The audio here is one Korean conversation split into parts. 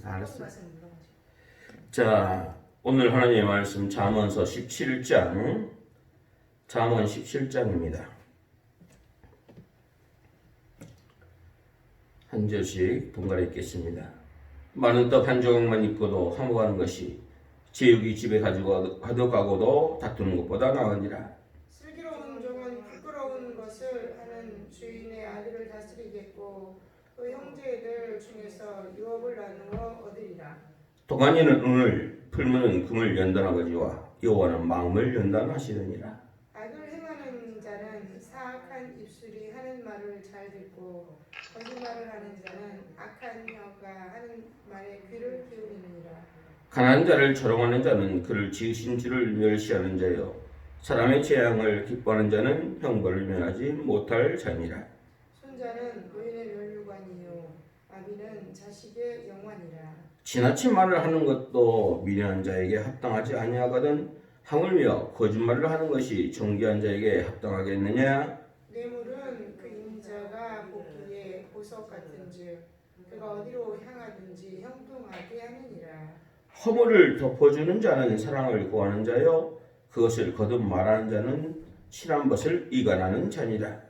알았어. 자, 오늘 하나님의 말씀 잠언서 17장, 잠언 17장입니다. 한 절씩 번갈아 읽겠습니다. 많은 떡 한 조각만 입고도 화목하는 것이 제육이 집에 가져가고도 다투는 것보다 나으니라. 슬기로운 종은 부끄러운 것을 하는 주인의 아들을 다스리겠고 그 형제들 중에서 유업을 나누어 얻으리라. 도가니는 은을, 풀무는 금을 연단하거니와 여호와는 마음을 연단하시느니라. 악을 행하는 자는 사악한 입술이 하는 말을 잘 듣고 거짓말을 하는 자는 악한 혀가 하는 말에 귀를 기울이느니라. 가난한 자를 조롱하는 자는 그를 지으신 주를 멸시하는 자요, 사람의 재앙을 기뻐하는 자는 형벌을 면하지 못할 자니라. 손자는 노인의 면류관이요 아비는 자식의 영환이라. 지나친 말을 하는 것도 미련한 자에게 합당하지 아니하거든 하물며 거짓말을 하는 것이 정직한 자에게 합당하겠느냐? 뇌물은 그 인자가 보기에 보석 같은즉 그가 어디로 향하든지 형통하게 하느니라. 허물을 덮어주는 자는 사랑을 구하는 자요, 그것을 거듭 말하는 자는 친한 것을 이간하는 자니라.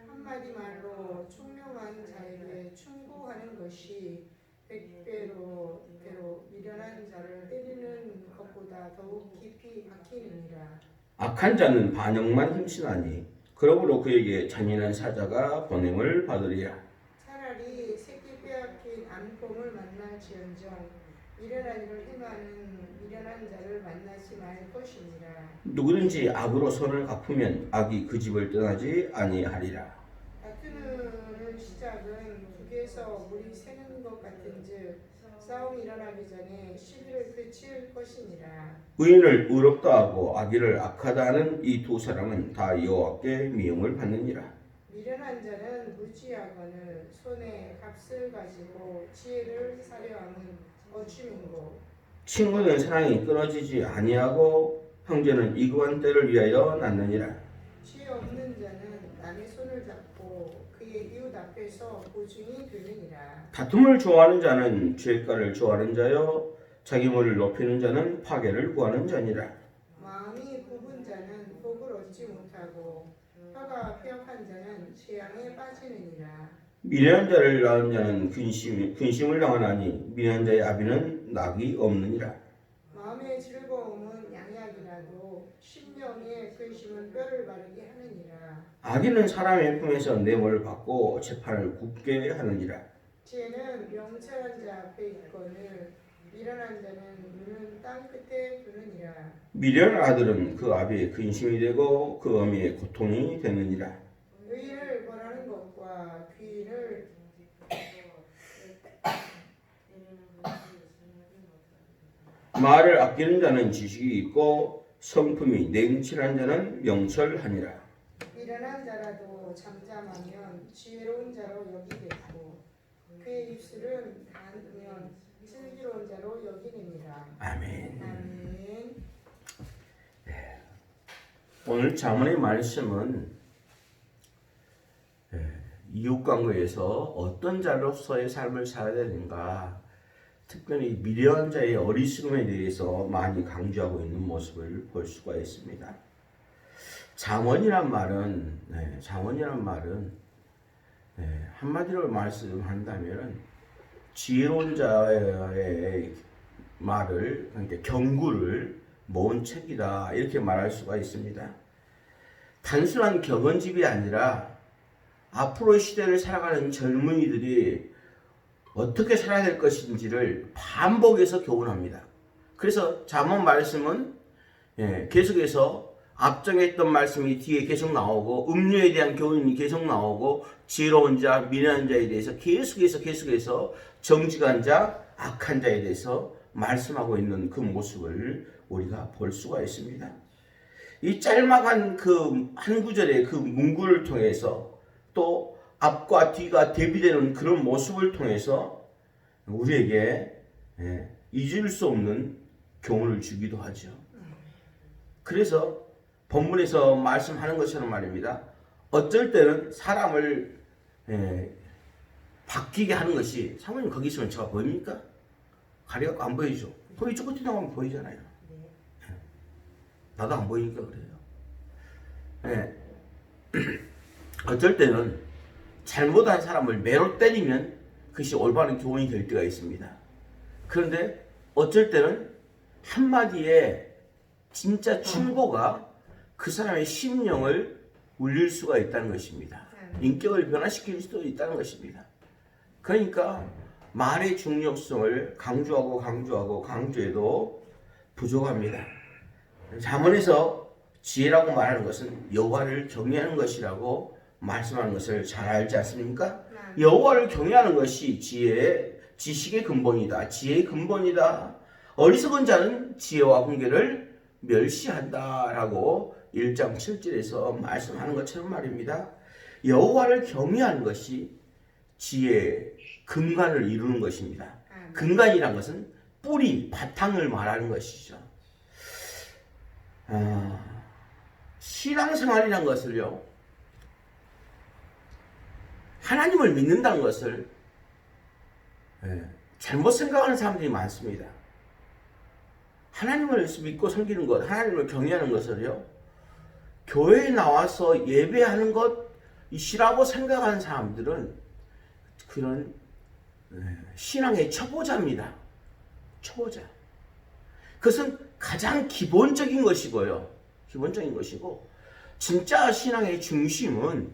한마디 말로 총명한 자에게 충고하는 것이 100배로 미련한 자를 때리는 것보다 더욱 깊이 박히느니라. 악한 자는 반역만 힘쓰나니 그러므로 그에게 잔인한 사자가 bon행을 받으리라. 차라리 새끼 빼앗긴 암곰을 만날지언정 미련한 일을 행하는 미련한 자를 만나지 말 것이니라. 누구든지 악으로 손을 갚으면 악이 그 집을 떠나지 아니하리라. 다투는 시작은 북에서 물이 새는 것 같은즉 싸움이 일어나기 전에 시비를 그칠 것이니라. 의인을 의롭다 하고 악인을 악하다 하는 이 두 사람은 다 여호와께 미움을 받느니라. 미련한 자는 무지하거늘 손에 값을 가지고 지혜를 사려함은 어춤인고. 친구는 사랑이 끊어지지 아니하고 형제는 이구한 때를 위하여 낳느니라. 지혜 없는 자는 남의 손을 잡고 그의 이웃 앞에서 보증이 되느니라. 다툼을 좋아하는 자는 죄가를 좋아하는 자요, 자기 머리를 높이는 자는 파괴를 구하는 자니라. 마음이 굽은 자는 복을 얻지 못하고 혀가 폐역한 자는 재앙에 빠지느니라. 미련한 자를 낳은 자는 근심을 당하나니 미련한 자의 아비는 낙이 없느니라. 마음의 즐거움은 양약이라도 심령의 근심은 뼈를 마르게 하느니라. 악인은 사람의 품에서 뇌물을 받고 재판을 굳게 하느니라. 지혜는 명철한 자 앞에 있거늘 미련한 자는 눈은 땅 끝에 두느니라. 미련한 아들은 그 아비의 근심이 되고 그 어미의 고통이 되느니라. 의인을 벌하는 것과 귀인을 말을 아끼는 자는 지식이 있고 성품이 냉철한 자는 명철하니라. 미련한 자라도 잠잠하면 지혜로운 자로 여기겠고 그의 입술은 닿으면 슬기로운 자로 여기느니라. 아멘. 아멘. 오늘 잠언의 말씀은 이웃관계에서 어떤 자로서의 삶을 살아야 되는가, 특별히 미련한 자의 어리석음에 대해서 많이 강조하고 있는 모습을 볼 수가 있습니다. 잠언이란 말은 한마디로 말씀한다면 지혜로운 자의 말을, 그러니까 경구를 모은 책이다, 이렇게 말할 수가 있습니다. 단순한 격언집이 아니라 앞으로의 시대를 살아가는 젊은이들이 어떻게 살아야 될 것인지를 반복해서 교훈합니다. 그래서 잠언 말씀은 계속해서 앞전에 했던 말씀이 뒤에 계속 나오고, 음료에 대한 교훈이 계속 나오고, 지혜로운 자, 미련한 자에 대해서 계속해서 정직한 자, 악한 자에 대해서 말씀하고 있는 그 모습을 우리가 볼 수가 있습니다. 이 짤막한 그 한 구절의 그 문구를 통해서 또 앞과 뒤가 대비되는 그런 모습을 통해서 우리에게 잊을 수 없는 교훈을 주기도 하죠. 그래서 본문에서 말씀하는 것처럼 말입니다. 어쩔 때는 사람을 바뀌게 하는 것이, 사모님 거기 있으면 제가 보입니까? 가려갖고 안 보이죠. 거기 저 끝에 나오면 보이잖아요. 네. 나도 안 보이니까 그래요. 네. 어쩔 때는 잘못한 사람을 매로 때리면 그것이 올바른 교훈이 될 때가 있습니다. 그런데 어쩔 때는 한마디의 진짜 충고가 그 사람의 심령을 울릴 수가 있다는 것입니다. 인격을 변화시킬 수도 있다는 것입니다. 그러니까 말의 중요성을 강조해도 부족합니다. 잠언에서 지혜라고 말하는 것은 여호와를 경외하는 것이라고 말씀하는 것을 잘 알지 않습니까? 여호와를 경외하는 것이 지식의 근본이다. 지혜의 근본이다. 어리석은 자는 지혜와 훈계를 멸시한다라고 1장 7절에서 말씀하는 것처럼 말입니다. 여호와를 경외하는 것이 지혜의 근간을 이루는 것입니다. 근간이란 것은 뿌리, 바탕을 말하는 것이죠. 신앙생활이란 것을요, 하나님을 믿는다는 것을 잘못 생각하는 사람들이 많습니다. 하나님을 믿고 섬기는 것, 하나님을 경외하는 것을요, 교회에 나와서 예배하는 것이라고 생각하는 사람들은 그런 신앙의 초보자입니다. 초보자. 그것은 가장 기본적인 것이고요. 기본적인 것이고, 진짜 신앙의 중심은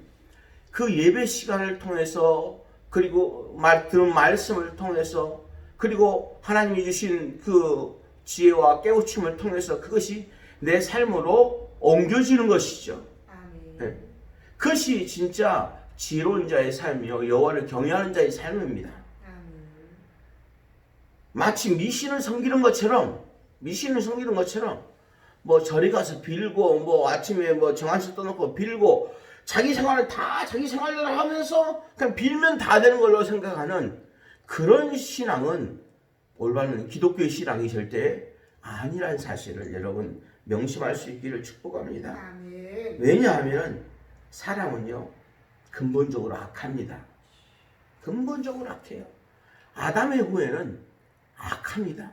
그 예배 시간을 통해서, 그리고 들은 말씀을 통해서, 그리고 하나님이 주신 그 지혜와 깨우침을 통해서 그것이 내 삶으로 옮겨지는 것이죠. 네. 그것이 진짜 지혜로운 자의 삶이요, 여호와를 경외하는 자의 삶입니다. 마치 미신을 섬기는 것처럼 뭐 절에 가서 빌고, 뭐 아침에 뭐 정한식 떠놓고 빌고, 자기 생활을 다 자기 생활을 하면서 그냥 빌면 다 되는 걸로 생각하는 그런 신앙은 올바른 기독교의 신앙이 절대 아니라는 사실을 여러분 명심할 수 있기를 축복합니다. 아멘. 왜냐하면 사람은요, 근본적으로 악합니다. 근본적으로 악해요. 아담의 후에는 악합니다.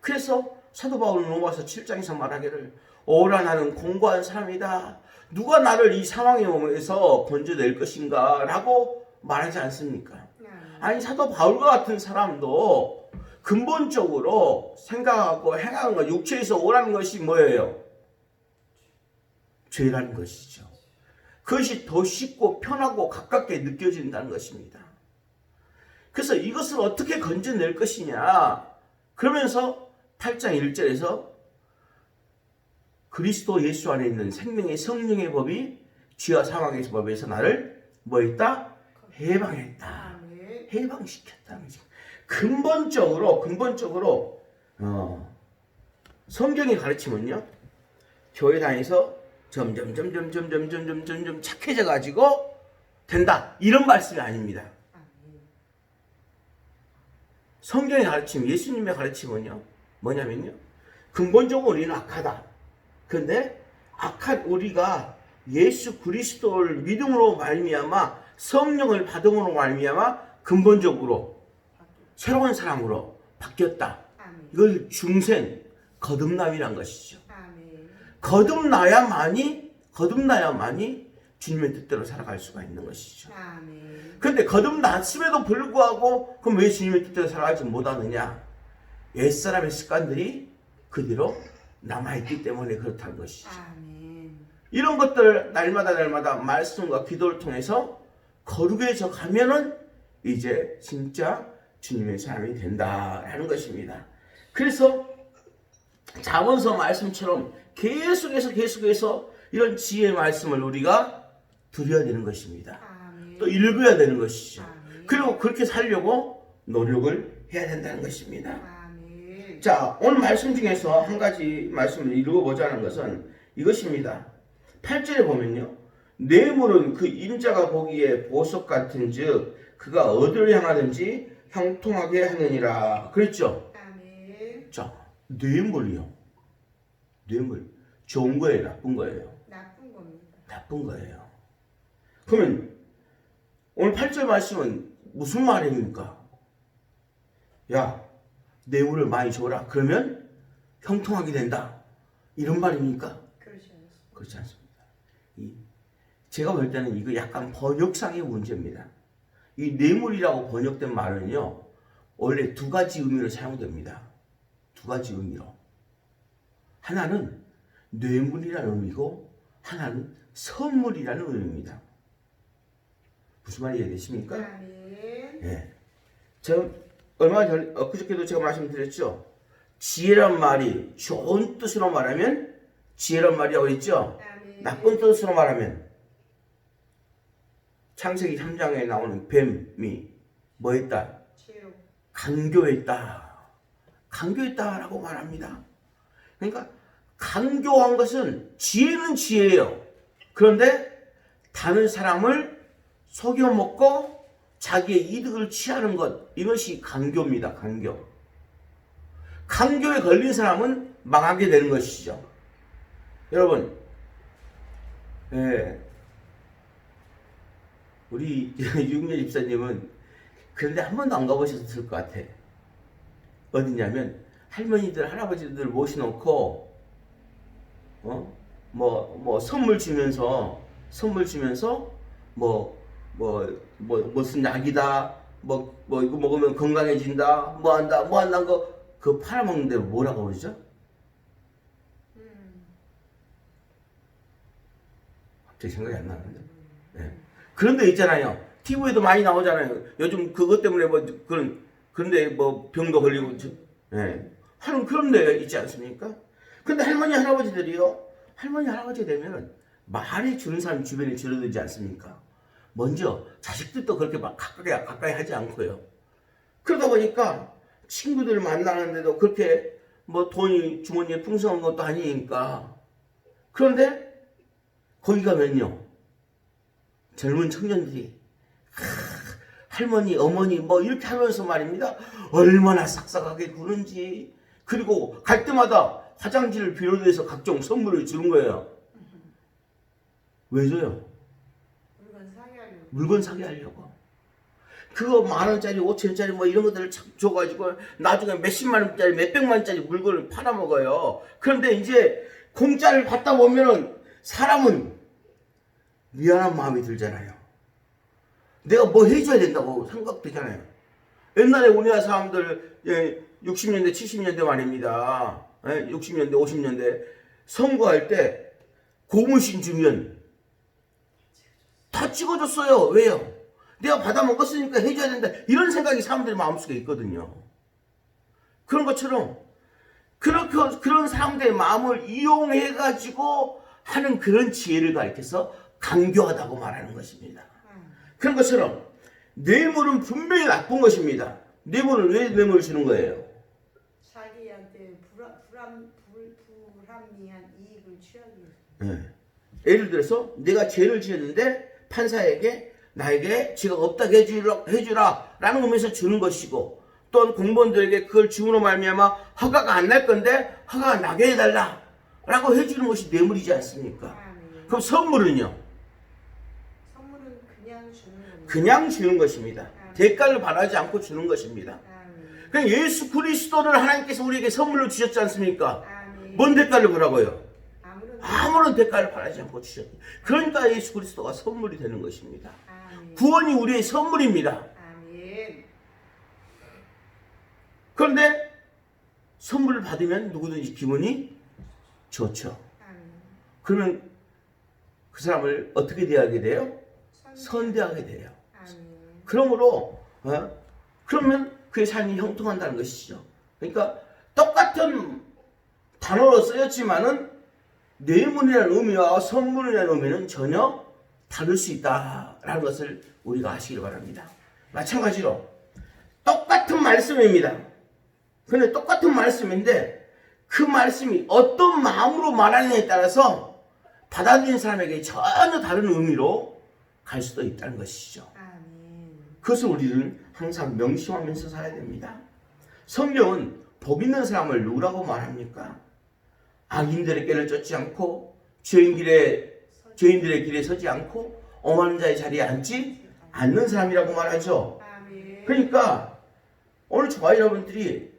그래서 사도 바울은 로마서 7장에서 말하기를, 오라 나는 공고한 사람이다. 누가 나를 이 상황에서 건져낼 것인가 라고 말하지 않습니까? 아니, 사도 바울과 같은 사람도 근본적으로 생각하고 행하는 것, 육체에서 오라는 것이 뭐예요? 죄라는 것이죠. 그것이 더 쉽고 편하고 가깝게 느껴진다는 것입니다. 그래서 이것을 어떻게 건져낼 것이냐, 그러면서 8장 1절에서 그리스도 예수 안에 있는 생명의 성령의 법이 죄와 사망의 법에서 나를 뭐 했다? 해방했다. 해방시켰다는 거죠. 근본적으로 성경의 가르침은요, 교회 다니서 점점 착해져 가지고 된다, 이런 말씀이 아닙니다. 성경의 가르침, 예수님의 가르침은요, 뭐냐면요, 근본적으로 우리는 악하다. 그런데 악한 우리가 예수 그리스도를 믿음으로 말미암아, 성령을 받음으로 말미암아 근본적으로 새로운 사람으로 바뀌었다. 이걸 중생, 거듭남이란 것이죠. 거듭나야만이 주님의 뜻대로 살아갈 수가 있는 것이죠. 그런데 거듭났음에도 불구하고 그럼 왜 주님의 뜻대로 살아가지 못하느냐? 옛사람의 습관들이 그대로 남아있기 때문에 그렇다는 것이죠. 이런 것들 날마다 말씀과 기도를 통해서 거룩해져 가면은 이제 진짜 주님의 사람이 된다라는 것입니다. 그래서 잠언서 말씀처럼 계속해서 이런 지혜의 말씀을 우리가 드려야 되는 것입니다. 또 읽어야 되는 것이죠. 그리고 그렇게 살려고 노력을 해야 된다는 것입니다. 자, 오늘 말씀 중에서 한 가지 말씀을 읽어보자는 것은 이것입니다. 8절에 보면요, 뇌물은 그 임자가 보기에 보석 같은즉 그가 어디를 향하든지 형통하게 하느니라 그랬죠. 자, 뇌물이요. 뇌물 좋은 거예요, 나쁜 거예요? 나쁜 겁니다. 나쁜 거예요. 그러면 오늘 8절 말씀은 무슨 말입니까? 야, 뇌물을 많이 줘라. 그러면 형통하게 된다. 이런 말입니까? 그렇지 않습니다. 그렇지 않습니다. 제가 볼 때는 이거 약간 번역상의 문제입니다. 이 뇌물이라고 번역된 말은요, 원래 두 가지 의미로 사용됩니다. 두 가지 의미로. 하나는 뇌물이라는 의미고, 하나는 선물이라는 의미입니다. 무슨 말이 이해되십니까? 아멘. 예. 제가 얼마 전, 그저께도 제가 말씀드렸죠. 지혜란 말이 좋은 뜻으로 말하면 지혜란 말이라고 했죠. 아멘. 나쁜 뜻으로 말하면 창세기 3장에 나오는 뱀이 뭐 했다? 죄로. 강교했다. 강교했다라고 말합니다. 그러니까 강교한 것은 지혜는 지혜예요. 그런데 다른 사람을 속여먹고 자기의 이득을 취하는 것, 이것이 강교입니다. 강교. 강교에 걸린 사람은 망하게 되는 것이죠. 여러분, 우리 유경재 집사님은 그런데 한 번도 안 가보셨을 것 같아. 어디냐면 할머니들, 할아버지들 모셔놓고 선물 주면서 무슨 약이다, 이거 먹으면 건강해진다, 뭐 한다 그 팔아먹는 데 뭐라고 그러죠? 갑자기 생각이 안 나는데. 네. 그런 데 있잖아요. TV에도 많이 나오잖아요. 요즘 그것 때문에 그런데 병도 걸리고, 하는 그런 데 있지 않습니까? 근데 할머니, 할아버지 되면은 말이 주는 사람 주변에 줄어들지 않습니까? 먼저 자식들도 그렇게 막 가까이 하지 않고요. 그러다 보니까 친구들 만나는데도 그렇게 돈이 주머니에 풍성한 것도 아니니까. 그런데 거기 가면요, 젊은 청년들이 할머니, 어머니 이렇게 하면서 말입니다. 얼마나 싹싹하게 구는지. 그리고 갈 때마다 화장지를 비롯해서 각종 선물을 주는 거예요. 왜 줘요? 물건 사게 하려고. 그거 10,000원짜리, 5,000원짜리 이런 것들을 줘가지고 나중에 몇십만 원짜리, 몇백만 원짜리 물건을 팔아먹어요. 그런데 이제 공짜를 받다 보면은 사람은 미안한 마음이 들잖아요. 내가 뭐 해줘야 된다고 생각되잖아요. 옛날에 우리나라 사람들 60년대, 70년대 말입니다. 60년대, 50년대 선거할 때 고무신 주면 다 찍어줬어요. 왜요? 내가 받아 먹었으니까 해줘야 된다. 이런 생각이 사람들의 마음속에 있거든요. 그런 것처럼 그런 사람들의 마음을 이용해가지고 하는 그런 지혜를 가리켜서 강교하다고 말하는 것입니다. 그런 것처럼 뇌물은 분명히 나쁜 것입니다. 뇌물을 왜 뇌물을 주는 거예요? 자기한테 불합리한 이익을 취하기 위해서. 네. 예를 들어서 내가 죄를 지었는데 판사에게 나에게 죄가 없다고 해주라 라는 의미에서 주는 것이고, 또한 공무원들에게 그걸 줌으로 말미암아 허가가 안 날 건데 허가가 나게 해달라 라고 해주는 것이 뇌물이지 않습니까? 그럼 선물은요? 선물은 그냥 주는 겁니다. 그냥 주는 것입니다. 대가를 바라지 않고 주는 것입니다. 그냥 예수 그리스도를 하나님께서 우리에게 선물로 주셨지 않습니까? 뭔 대가를 바라고요? 아무런 대가를 바라지 않고 주셨다. 그러니까 예수 그리스도가 선물이 되는 것입니다. 구원이 우리의 선물입니다. 그런데 선물을 받으면 누구든지 기분이 좋죠. 그러면 그 사람을 어떻게 대하게 돼요? 선대하게 돼요. 그러므로 그러면 그의 삶이 형통한다는 것이죠. 그러니까 똑같은 단어로 쓰였지만은 뇌물이라는 의미와 선물이라는 의미는 전혀 다를 수 있다라는 것을 우리가 아시길 바랍니다. 마찬가지로 똑같은 말씀입니다. 근데 똑같은 말씀인데 그 말씀이 어떤 마음으로 말하느냐에 따라서 받아들이는 사람에게 전혀 다른 의미로 갈 수도 있다는 것이죠. 그것을 우리는 항상 명심하면서 살아야 됩니다. 성경은 복 있는 사람을 누구라고 말합니까? 악인들의 길을 쫓지 않고 죄인들의 길에 서지 않고 오만한 자의 자리에 앉지 않는 사람이라고 말하죠. 그러니까 오늘 저와 여러분들이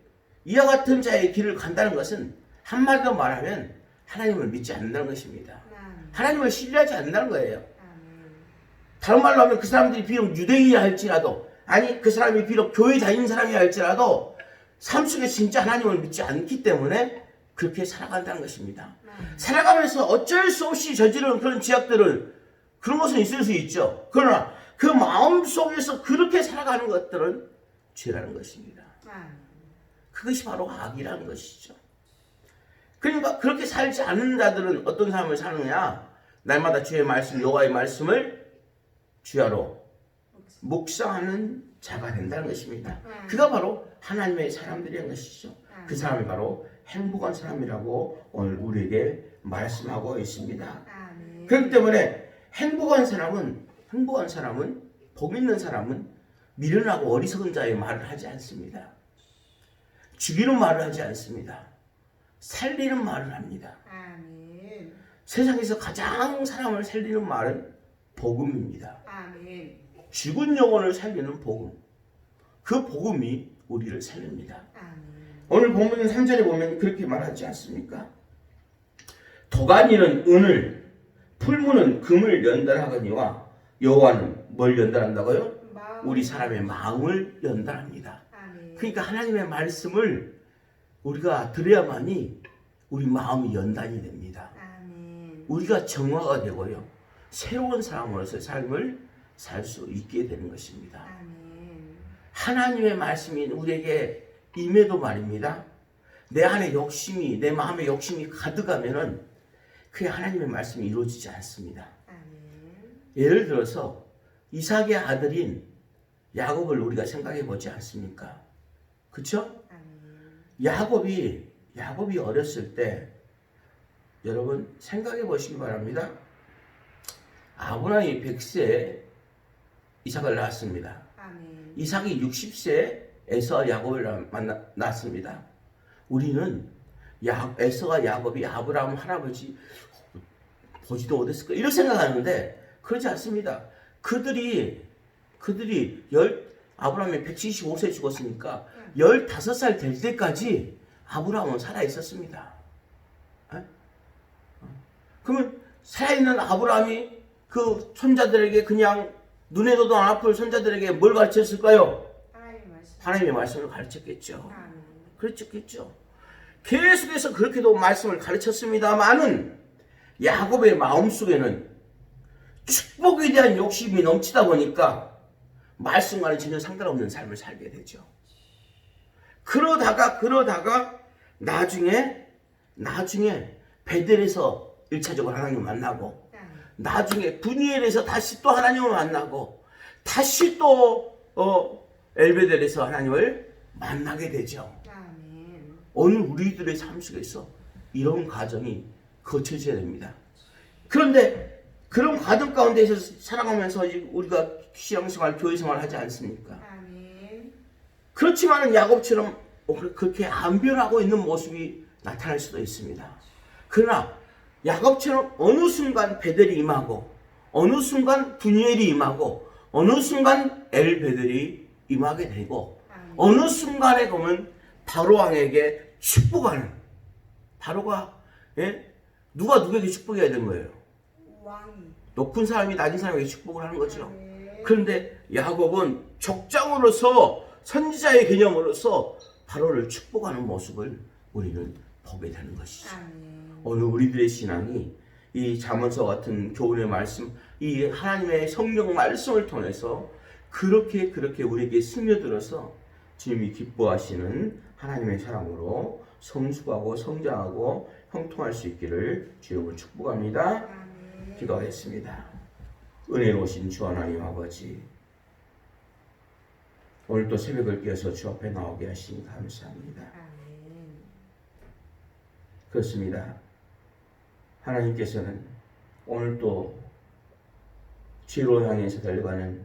이와 같은 자의 길을 간다는 것은 한마디로 말하면 하나님을 믿지 않는다는 것입니다. 하나님을 신뢰하지 않는다는 거예요. 다른 말로 하면 그 사람들이 비록 유대인이라 할지라도, 아니 그 사람이 비록 교회 다니는 사람이라 할지라도 삶 속에 진짜 하나님을 믿지 않기 때문에 그렇게 살아간다는 것입니다. 살아가면서 어쩔 수 없이 저지르는 그런 죄악들을, 그런 것은 있을 수 있죠. 그러나 그 마음 속에서 그렇게 살아가는 것들은 죄라는 것입니다. 그것이 바로 악이라는 것이죠. 그러니까 그렇게 살지 않는 자들은 어떤 삶을 사느냐? 날마다 주의 말씀, 여호와의 말씀을 주야로 묵상하는 자가 된다는 것입니다. 그가 바로 하나님의 사람들이라는 것이죠. 그 사람이 바로 행복한 사람이라고 오늘 우리에게 말씀하고 있습니다. 그렇기 때문에 행복한 사람은, 복 있는 사람은 미련하고 어리석은 자의 말을 하지 않습니다. 죽이는 말을 하지 않습니다. 살리는 말을 합니다. 세상에서 가장 사람을 살리는 말은 복음입니다. 죽은 영혼을 살리는 복음. 그 복음이 우리를 살립니다. 오늘 본문 3절에 보면 그렇게 말하지 않습니까? 도가니는 은을, 풀무는 금을 연단하거니와 여호와는 뭘 연단한다고요? 우리 사람의 마음을 연단합니다. 그러니까 하나님의 말씀을 우리가 들어야만이 우리 마음이 연단이 됩니다. 우리가 정화가 되고요, 새로운 사람으로서 삶을 살 수 있게 되는 것입니다. 하나님의 말씀이 우리에게 임해도 말입니다, 내 안에 욕심이, 내 마음에 욕심이 가득하면은 그게 하나님의 말씀이 이루어지지 않습니다. 예를 들어서 이삭의 아들인 야곱을 우리가 생각해 보지 않습니까? 그렇죠? 야곱이 어렸을 때 여러분 생각해 보시기 바랍니다. 아브라함이 100세에 이삭을 낳았습니다. 이삭이 60세에서 야곱을 낳았습니다. 우리는 에서가 야곱이 아브라함 할아버지 보지도 못했을까 이렇게 생각하는데 그렇지 않습니다. 그들이 아브라함이 175세에 죽었으니까 15살 될 때까지 아브라함은 살아 있었습니다. 그러면 살아있는 아브라함이 그 손자들에게 그냥 눈에도 안 아플 손자들에게 뭘 가르쳤을까요? 하나님의 말씀을 가르쳤겠죠. 그렇겠죠. 계속해서 그렇게도 말씀을 가르쳤습니다만은 야곱의 마음속에는 축복에 대한 욕심이 넘치다 보니까 말씀과는 전혀 상관없는 삶을 살게 되죠. 그러다가 나중에 베델에서 1차적으로 하나님을 만나고, 나중에 분이엘에서 다시 또 하나님을 만나고, 다시 또 엘베델에서 하나님을 만나게 되죠. 오늘 우리들의 삶 속에서 이런 과정이 거쳐져야 됩니다. 그런데 그런 과정 가운데서 살아가면서 우리가 신앙생활, 교회생활 하지 않습니까? 그렇지만은 야곱처럼 그렇게 안 변하고 있는 모습이 나타날 수도 있습니다. 그러나 야곱처럼 어느 순간 베델이 임하고, 어느 순간 분이엘이 임하고, 어느 순간 엘베델이 임하게 되고, 어느 순간에 보면 바로왕에게 축복하는, 바로가 누가 누구에게 축복해야 되는 거예요? 높은 사람이 낮은 사람에게 축복을 하는 거죠. 그런데 야곱은 족장으로서, 선지자의 개념으로서 바로를 축복하는 모습을 우리는 보게 되는 것이죠. 오늘 우리들의 신앙이 이 잠언서 같은 교훈의 말씀, 이 하나님의 성령 말씀을 통해서 그렇게 우리에게 스며들어서 주님이 기뻐하시는 하나님의 사람으로 성숙하고 성장하고 형통할 수 있기를 주님을 축복합니다. 기도하겠습니다. 은혜로우신 주 하나님 아버지, 오늘 또 새벽을 깨어서 주 앞에 나오게 하시니 감사합니다. 그렇습니다. 하나님께서는 오늘 또 죄로 향해서 달려가는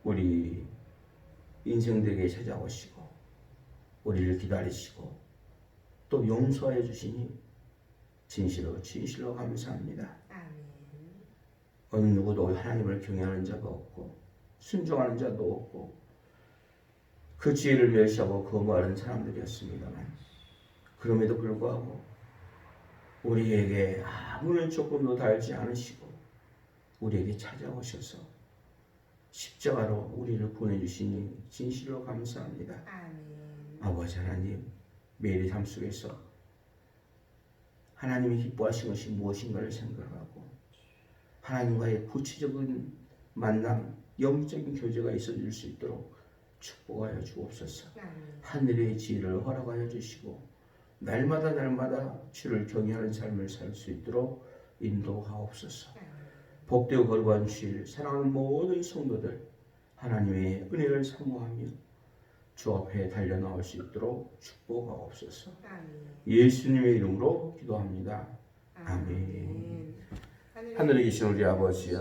우리 인생들에게 찾아오시고 우리를 기다리시고 또 용서해 주시니 진실로 감사합니다. 어느 누구도 하나님을 경외하는 자가 없고 순종하는 자도 없고 그 지혜를 멸시하고 거부하는 사람들이었습니다만 그럼에도 불구하고 우리에게 아무런 조건도 달지 않으시고 우리에게 찾아오셔서 십자가로 우리를 보내주시니 진실로 감사합니다. 아멘. 아버지 하나님, 매일의 삶 속에서 하나님이 기뻐하신 것이 무엇인가를 생각하고 하나님과의 구체적인 만남, 영적인 교제가 있어질 수 있도록 축복하여 주옵소서. 아멘. 하늘의 지혜를 허락하여 주시고 날마다 주를 경외하는 삶을 살 수 있도록 인도하옵소서. 복되고 거룩한 주일 사랑하는 모든 성도들 하나님의 은혜를 사모하며 주 앞에 달려나올 수 있도록 축복하옵소서. 아멘. 예수님의 이름으로 기도합니다. 아멘. 아멘. 하늘에 계신 우리 아버지여,